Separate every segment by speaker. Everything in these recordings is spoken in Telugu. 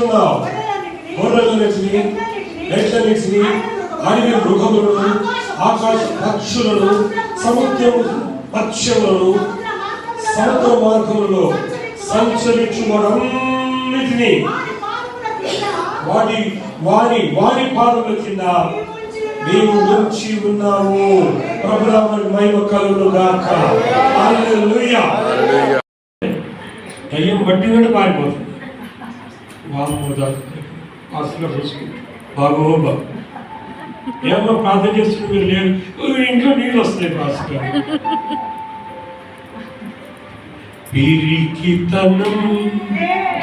Speaker 1: ఉన్నావు. గొర్రెలన్నిటిని, ఎడ్లన్నిటిని, అడవి మృగములను, ఆకాశ పక్షులను, సముద్రము మత్స్యములను, సముద్ర మార్గములలో సంచరించు వారన్నిటిని వారి పాదముల కింద నీవు ఉంచి ఉన్నావు. ప్రభునామమునకు మహిమ కలుగును గాక. హల్లెలూయా. దయ్యం పట్టిందంటే పారిపోతుంది. బాగోబా ఏమో ప్రార్థన చేస్తున్న మీరు లేరు, ఇంట్లో నీళ్ళు వస్తాయి పాస్టర్. పిరికితనం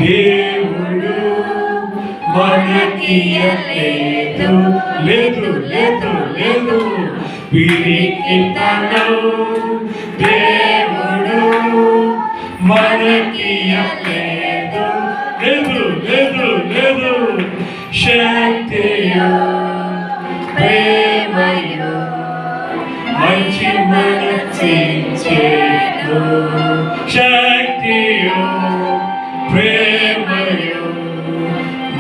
Speaker 1: దేవుడు మనకియలేదు, లేదు లేదు లేదు. పిరికితనం దేవుడు మనకియలేదు, లేదు లేదు లేదు. శక్తియు ప్రేమయు మంచి మనసిచ్చేను. శక్తియు ప్రేమయు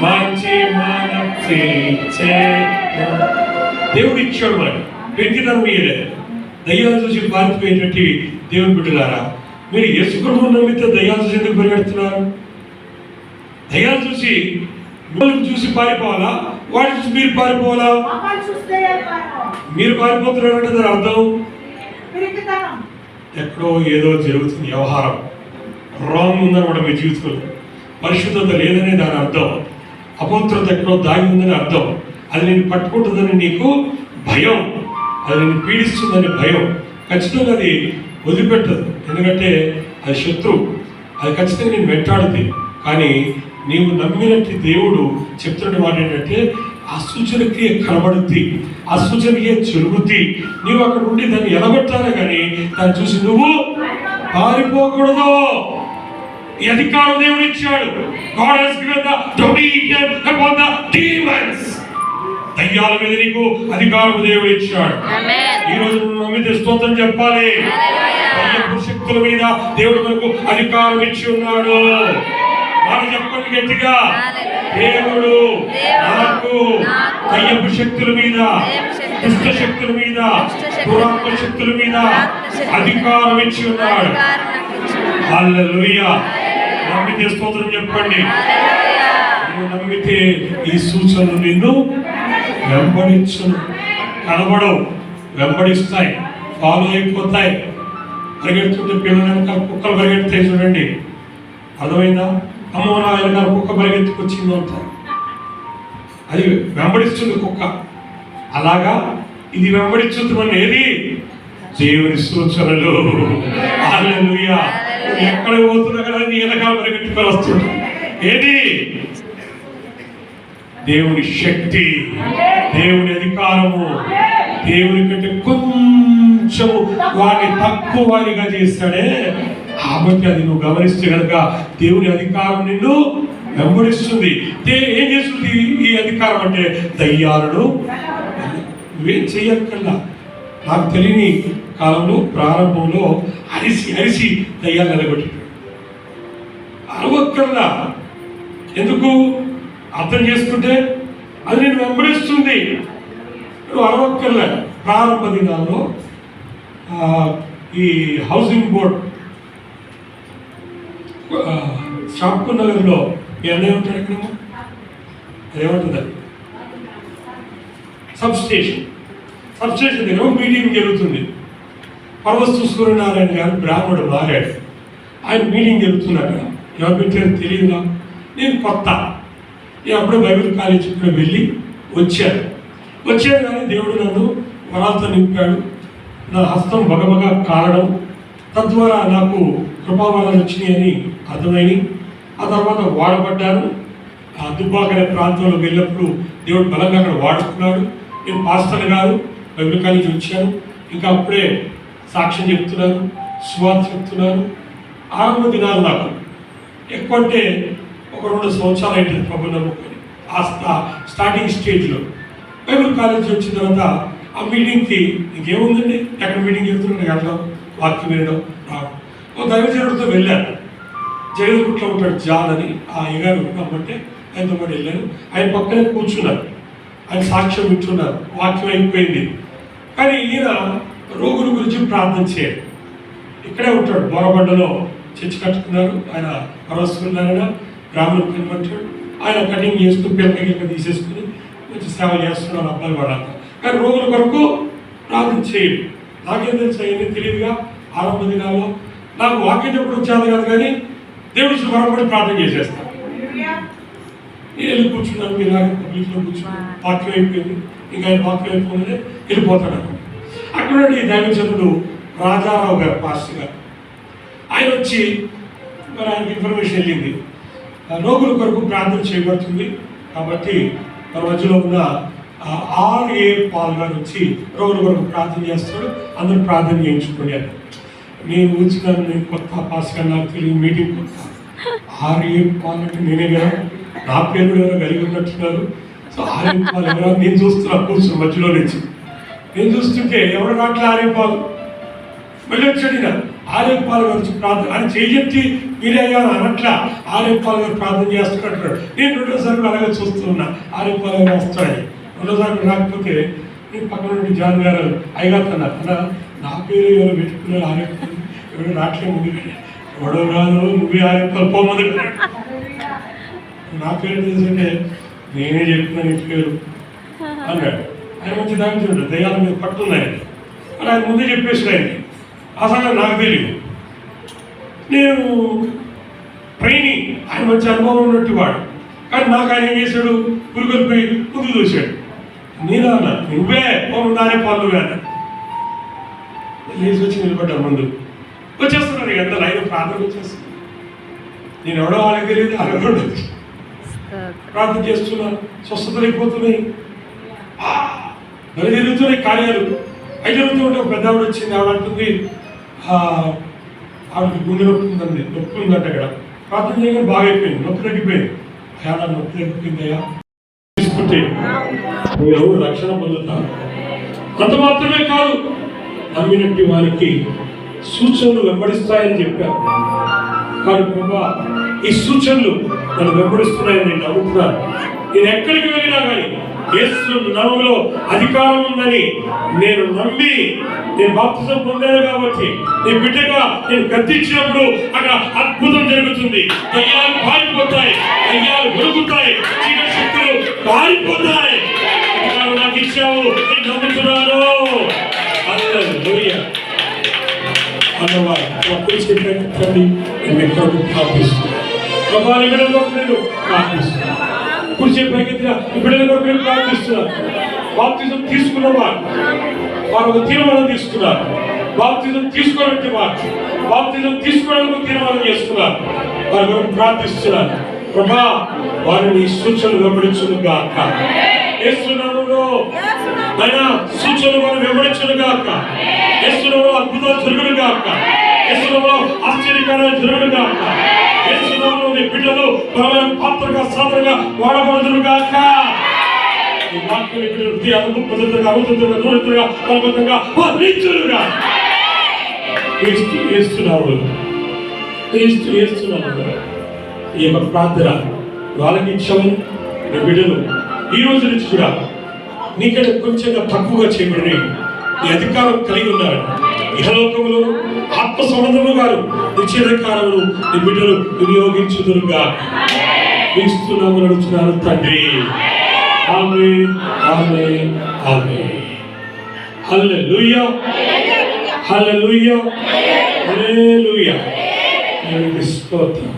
Speaker 1: మంచి మనసిచ్చేను. దేవుడు ఇచ్చాడు. మరి పెంకితనం ఇయ్యలేదు. దయ్యాలు చూసి పారిపోయేటట్టు దేవుని బిడ్డలారా, మీరు యేసు ప్రభువును నమ్మితే దయ్యాలు చూసి ఎందుకు పరిగెడుతున్నారు? దయ్యాలు చూసి చూసి పారిపోవాలా? వాడిని చూసి మీరు పారిపోవాలా? మీరు పారిపోతున్నారంటే దాని అర్థం ఎక్కడో ఏదో జరుగుతుంది, వ్యవహారం రాంగ్ ఉందన్నమాట. మీ జీవితంలో పరిశుద్ధత లేదనే దాని అర్థం, అపవిత్రత ఎక్కడో దాగి ఉందని అర్థం. అది నేను పట్టుకుంటుందని నీకు భయం, అది నేను పీడిస్తుందని భయం. ఖచ్చితంగా అది వదిలిపెట్టదు, ఎందుకంటే అది శత్రువు. అది ఖచ్చితంగా నేను వెంటాడుతుంది. కానీ నీవు నమ్మినట్టు దేవుడు చెప్తున్న మాట ఏంటంటే ఆ సూచనకి కనబడుద్ది, ఆ సూచనకి చెరుగుద్ది. నీవు అక్కడ ఉండి దాన్ని ఎలగొట్టాలి, కానీ దాన్ని చూసి నువ్వు పారిపోకూడదు. ఈ అధికారం దేవుడు ఇచ్చాడు. God has given the dominion upon the demons. దయ్యాల మీద నీకు అధికారం దేవుడు ఇచ్చాడు. ఈ రోజు నమ్మితే స్తోత్రం చెప్పాలి. దయ్యపు శక్తుల మీద దేవుడు మనకు అధికారం ఇచ్చి ఉన్నాడు. మనం చెప్పండి గట్టిగా, దేవుడు నాకు దయ్యపు శక్తుల మీద, దుష్ట శక్తుల మీద, దురాత్మ శక్తుల మీద అధికారం ఇచ్చి ఉన్నాడు. హల్లెలూయా. నమ్మితే స్తోత్రం చెప్పండి. నువ్వు నమ్మితే ఈ సూచనలు నిన్ను వెంబడించును. కనబడవు, వెంబడిస్తాయి, ఫాలో అయిపోతాయి. పరిగెడుతుంటే పిల్లలు వెనకాల కుక్కలు పరిగెడతాయి చూడండి, అర్థమైందా? అమ్మో నా వెనకాల కుక్క పరిగెత్తుకొచ్చింది అంటారు. అది వెంబడిస్తుంది కుక్క. అలాగా ఇది వెంబడించుతుంది మన ఏది? దేవుని సూచనలు. హల్లెలూయా. ఎక్కడ పోతున్నా కదా నీ వెనకాల పరిగెత్తుకొని వస్తుంది. ఏది? దేవుని శక్తి, దేవుని అధికారము. దేవుని కంటే కొంచెము వాడిని తక్కువ వారిగా చేస్తాడే, కాబట్టి అది నువ్వు గమనిస్తే కనుక దేవుని అధికారం నిన్ను వెంబడిస్తుంది. ఏం చేస్తుంది ఈ అధికారం అంటే? దయ్యాలను నువ్వేం చెయ్యక్కల్లా. నాకు తెలియని కాలంలో ప్రారంభంలో అరిసి అరిసి దయ్యాలు నిలబెట్టాడు. అరవక్కల్లా. ఎందుకు? అర్థం చేసుకుంటే అది నేను వెంబడిస్తుంది. నువ్వు అరవక్కర్లే. ప్రారంభ దినాల్లో ఈ హౌసింగ్ బోర్డ్ షాప్కు నగర్లో మీ అన్నయ్య ఉంటాడు. ఎక్కడ అదేమంటుంది? సబ్స్టేషన్ దగ్గర మీటింగ్ జరుగుతుంది. పరవస్తు సూర్యనారాయణ గారు బ్రాహ్మణుడు మారాడు. ఆయన మీటింగ్ జరుగుతుంది. అక్కడ ఎవరు పెట్టారో తెలియదుగా. నేను కొత్త, నేను అప్పుడే బైబిల్ కాలేజీ కూడా వెళ్ళి వచ్చాను కానీ దేవుడు నన్ను వరాలతో నింపాడు. నా హస్తం బగబగా కారడం, తద్వారా నాకు కృపావరాలు వచ్చినాయని అర్థమైంది. ఆ తర్వాత వాడబడ్డాను. ఆ దుబ్బాక అనే ప్రాంతంలో వెళ్ళినప్పుడు దేవుడు బలంగా అక్కడ వాడుకున్నాడు. నేను పాస్టర్ గారు బైబిల్ కాలేజీ వచ్చాను. ఇంకా అప్పుడే సాక్ష్యం చెప్తున్నాను, సువార్త చెప్తున్నాను. ఆరంభ దినాలు నాకు ఎక్కువ అంటే ఒక 2 సంవత్సరాలు అవుతుంది ప్రభు నమ్ముకొని. ఆ స్టార్టింగ్ స్టేజ్లో బైబిల్ కాలేజీ వచ్చిన తర్వాత ఆ మీటింగ్కి ఇంకేముందండి, ఎక్కడ మీటింగ్ చెప్తున్నాను, వెళ్ళడం, వాక్యం వినడం, రావడం. ఒక దైవజనుడితో వెళ్ళాను. జగదుగుట్లో ఉంటాడు జాన్ అని. ఆ అయ్యగారు నమ్మంటే ఆయనతో పాటు వెళ్ళాను. ఆయన పక్కనే కూర్చున్నారు, ఆయన సాక్ష్యం వింటున్నారు, వాక్యం అయిపోయింది. కానీ ఈయన రోగుల గురించి ప్రార్థన చేయాలి. ఇక్కడే ఉంటాడు, బోరబండలో చర్చి కట్టుకున్నారు. ఆయన పరవస్తున్నారైన గ్రామంలో కనిపెట్టాడు. ఆయన కటింగ్ చేసుకుని పిల్లలకి తీసేసుకుని మంచి సేవ చేస్తున్నారు అబ్బాయి వాళ్ళంతా. కానీ రోగుల కొరకు ప్రార్థన చేయండి. నాకేం తెలుసు అవన్నీ తెలియదుగా. ఆరంభ దినాల్లో నాకు వాక్యం ఎప్పుడు వచ్చేది కాదు, కానీ దేవుడి వరపడి ప్రార్థన చేసేస్తాను. నేను వెళ్ళి కూర్చున్నాను, ఇలాగే పబ్లిక్లో కూర్చున్నాను. వాక్యం అయిపోయింది, ఇంకా ఆయన వాక్యం అయిపోయింది, వెళ్ళిపోతాను. అక్కడ ఈ దైవజనుడు రాజారావు గారు, పాస్టర్ గారు, ఆయన వచ్చి మరి ఆయనకి ఇన్ఫర్మేషన్ వెళ్ళింది, రోగుల కొరకు ప్రార్థన చేయబడుతుంది కాబట్టి మన మధ్యలో ఉన్న R.A. పాల్ గారు వచ్చి రోగుల కొరకు ప్రార్థన చేస్తాడు, అందరూ ప్రార్థన చేయించుకున్నారు. నేను వచ్చినాను, నేను కొత్త పాస్టర్ నాకు తెలియదు, మీటింగ్ కొత్త. R.A. పాల్ అంటే నేనే కదా, నా పేరు ఎవరో కలిగి ఉన్నట్టున్నారు. So R.A. పాల్ ఎవరో నేను చూస్తున్నా, కూర్చుని మధ్యలో నుంచి నేను చూస్తుంటే ఎవరు నాట్లో R.A. పాల్ మళ్ళీ వచ్చాడు. R.A. పాల్ గారు వచ్చి ప్రార్థన అని చేయెత్తి మీరే గారు అనట్లా, R.A. పాల్ గారు ప్రార్థన చేస్తున్నట్టు. నేను రెండోసారి కూడా అలాగే చూస్తున్నా, R.A. పాల్ గారు వస్తాడని. రెండోసారి రాకపోతే నేను పక్కన నుండి జాన్ గారు అయ్యగారుతున్నారు అన్నా, నా పేరు ఎవరు పెట్టుకున్నారు, R.A. పాల్ ఎవరు రాట్లే ముందు ఎవడో కాదు, నువ్వే R.A. పాల్ పోమంది. నా పేరు తెలుసుంటే నేనే చెప్తున్నా నీ పేరు అన్నాడు. ఆయన మంచి దాంట్లో దయ్యాల మీద పట్టున్నాయని అని ఆయన ముందే చెప్పేసి ఆయనకి. అసలు నాకు తెలియదు, నేను ట్రైనింగ్, ఆయన మంచి అనుభవం ఉన్నట్టు వాడు. కానీ నాకు ఆయన ఏం చేశాడు, పురుగులపై ముందు చూశాడు. నేనా అన్నా, నువ్వే దానే పాలు నువ్వే అన్న. లేచి వచ్చి నిలబడ్డా, ముందు వచ్చేస్తున్నాను. ఎంత లైన్ ప్రార్థన వచ్చేస్తుంది. నేను ఎవడో వాళ్ళకి తెలియదు, వాళ్ళెవడో ప్రార్థన చేస్తున్నాను. స్వస్థతలు అయిపోతున్నాయి, మరి జరుగుతున్నాయి కార్యాలు. అవి జరుగుతూ ఉంటే ఒక పెద్ద ఆవిడ వచ్చింది. ఆవిడ అంటుంది, ఆవిడకి గుండె నొప్పి ఉందండి, నొప్పి ఉందంటే అక్కడ ప్రార్థన చేయగానే బాగా అయిపోయింది, నొప్పి తగ్గిపోయింది. అయ్యా నొప్పి తగ్గిపోయిందయ్యా, తీసుకుంటే మీరు రక్షణ పొందుతారు. అంత మాత్రమే కాదు, నమ్మినట్టు వారికి సూచనలు వెంబడిస్తాయని చెప్పారు. కానీ ప్రభా, ఈ సూచనలు నన్ను వెంబడిస్తున్నాయని నేను నమ్ముతున్నాను. నేను ఎక్కడికి వెళ్ళినా కానీ యేసు నామములో అధికారం ఉందని నేను నమ్మి, నేను బాప్తిజం పొందాను కాబట్టి నేను బిడ్డగా నేను గద్దించినప్పుడు అక్కడ అద్భుతం జరుగుతుంది. దయ్యాలు పారిపోతాయి, దయ్యాలు దొరుకుతాయి, చీకటి శక్తులు పారిపోతాయి. నాకు ఇచ్చావు, నేను నమ్ముతున్నాను. హల్లెలూయా అన్నవారు అప్పుడు చెప్పండి, నేను ఎక్కడికి ప్రార్థిస్తున్నాను. ప్రభాని బిడ్డలో నేను ప్రార్థిస్తున్నాను. ఇప్పుడు చెప్పాక బిడ్డల కొరకు నేను ప్రార్థిస్తున్నాను. బాప్తిజం తీసుకున్నవారు వారు ఒక తీర్మానం తీసుకున్నారు. బాప్తిజం తీసుకోవాలంటే వారు బాప్తిజం తీసుకోవడానికి తీర్మానం చేసుకున్నారు. వారి కొరకు ప్రార్థిస్తున్నారు. ప్రభా, వారిని సూచనలు వెంబడించును గాక. యేసు నామములో ఆయన సూచనలు వారు వెంబడించును గాక. యేసు నామములో అద్భుతాలు జరుగును గాక. యేసు నామములో ఆశ్చర్యకార్యాలు జరుగును గాక. యేసు నామములో నీ బిడ్డలు బలమైన పాత్రగా సాధనగా వాడబడుదురు గాక. ఈ వాక్యాన్ని బిడ్డలు హృదయాలకు పద్ధతిగా అవసరంగా దూరంగా బలవంతంగా వారించునుగా. ఏస్తున్నావు ఈ యొక్క ప్రార్థన వాళ్ళకి ఇచ్చాము. బిడ్డలు ఈ రోజు నుంచి కూడా నీకంటే కొంచెంగా తక్కువగా చేయబడి ఈ అధికారం కలిగి ఉన్నారు. ఇహలోకములు ఆత్మ సంబంధము గారు నిశ్చయాధికారములు నీ బిడ్డలు వినియోగించుదురుగా ఇస్తున్నాము నడుచున్నారు తండ్రి. ఆమేన్, ఆమేన్, ఆమేన్. హల్లెలూయా, హల్లెలూయా, హల్లెలూయా. స్తోత్రం.